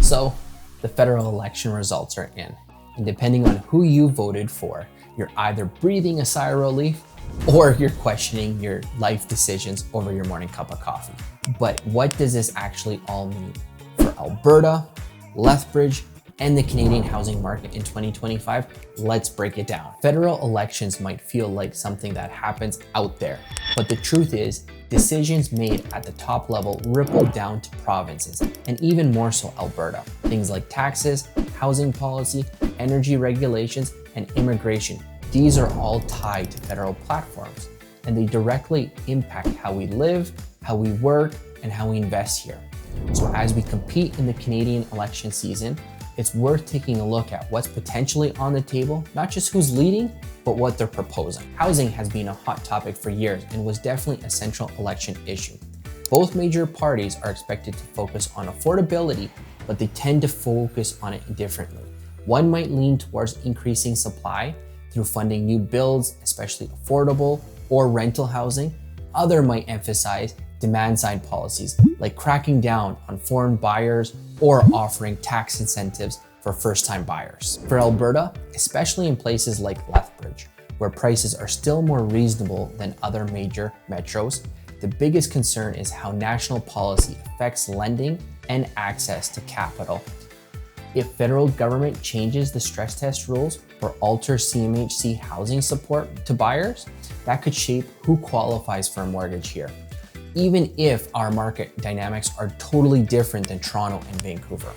So the federal election results are in, and depending on who you voted for, you're either breathing a sigh of relief or you're questioning your life decisions over your morning cup of coffee. But what does this actually all mean for Alberta, Lethbridge, and the Canadian housing market in 2025? Let's break it down. Federal elections might feel like something that happens out there, but the truth is, decisions made at the top level ripple down to provinces, and even more so Alberta. Things like taxes, housing policy, energy regulations, and immigration. These are all tied to federal platforms, and they directly impact how we live, how we work, and how we invest here. So as we compete in the Canadian election season, it's worth taking a look at what's potentially on the table, not just who's leading, but what they're proposing. Housing has been a hot topic for years and was definitely a central election issue. Both major parties are expected to focus on affordability, but they tend to focus on it differently. One might lean towards increasing supply through funding new builds, especially affordable or rental housing. Other might emphasize demand-side policies, like cracking down on foreign buyers or offering tax incentives for first-time buyers. For Alberta, especially in places like Lethbridge, where prices are still more reasonable than other major metros, the biggest concern is how national policy affects lending and access to capital. If federal government changes the stress test rules or alters CMHC housing support to buyers, that could shape who qualifies for a mortgage here, even if our market dynamics are totally different than Toronto and Vancouver.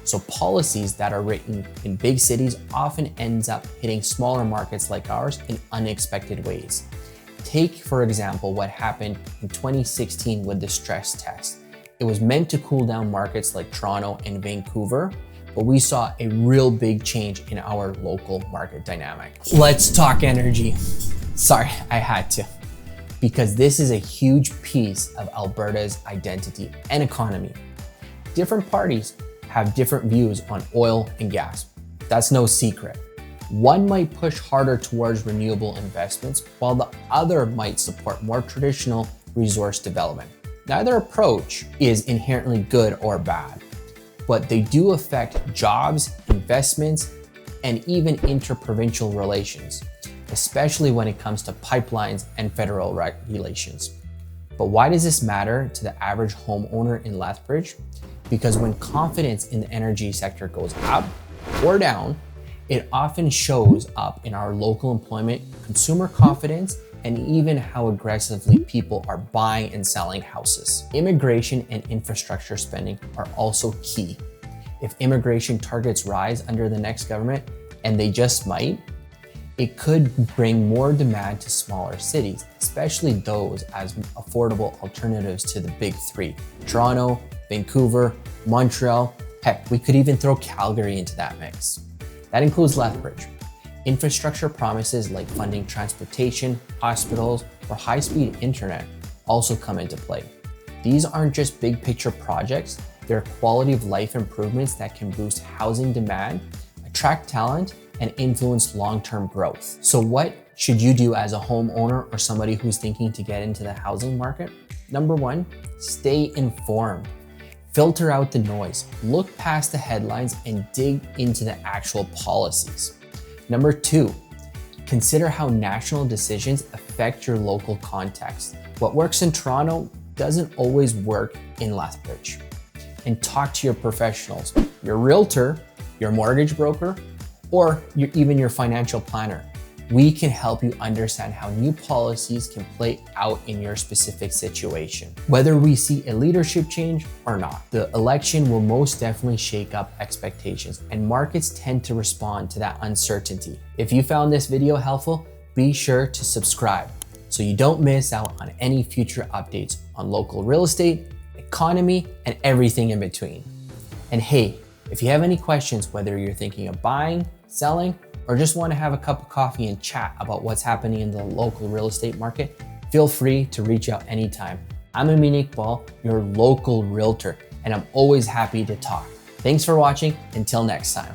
So policies that are written in big cities often ends up hitting smaller markets like ours in unexpected ways. Take, for example, what happened in 2016 with the stress test. It was meant to cool down markets like Toronto and Vancouver, but we saw a real big change in our local market dynamic. Let's talk energy. Sorry, I had to, because this is a huge piece of Alberta's identity and economy. Different parties have different views on oil and gas. That's no secret. One might push harder towards renewable investments, while the other might support more traditional resource development. Neither approach is inherently good or bad, but they do affect jobs, investments, and even interprovincial relations, especially when it comes to pipelines and federal regulations. But why does this matter to the average homeowner in Lethbridge? Because when confidence in the energy sector goes up or down, it often shows up in our local employment, consumer confidence, and even how aggressively people are buying and selling houses. Immigration and infrastructure spending are also key. If immigration targets rise under the next government, and they just might, it could bring more demand to smaller cities, especially those as affordable alternatives to the big three: Toronto, Vancouver, Montreal. Heck, we could even throw Calgary into that mix. That includes Lethbridge. Infrastructure promises like funding transportation, hospitals, or high-speed internet also come into play. These aren't just big picture projects, they're quality of life improvements that can boost housing demand, attract talent, and influence long-term growth. So what should you do as a homeowner or somebody who's thinking to get into the housing market? Number one, stay informed. Filter out the noise, look past the headlines, and dig into the actual policies. Number two, consider how national decisions affect your local context. What works in Toronto doesn't always work in Lethbridge. And talk to your professionals, your realtor, your mortgage broker, or even your financial planner. We can help you understand how new policies can play out in your specific situation. Whether we see a leadership change or not, the election will most definitely shake up expectations, and markets tend to respond to that uncertainty. If you found this video helpful, be sure to subscribe so you don't miss out on any future updates on local real estate, economy, and everything in between. And hey, if you have any questions, whether you're thinking of buying, selling, or just want to have a cup of coffee and chat about what's happening in the local real estate market, feel free to reach out anytime. I'm Amin Iqbal, your local realtor, and I'm always happy to talk. Thanks for watching. Until next time.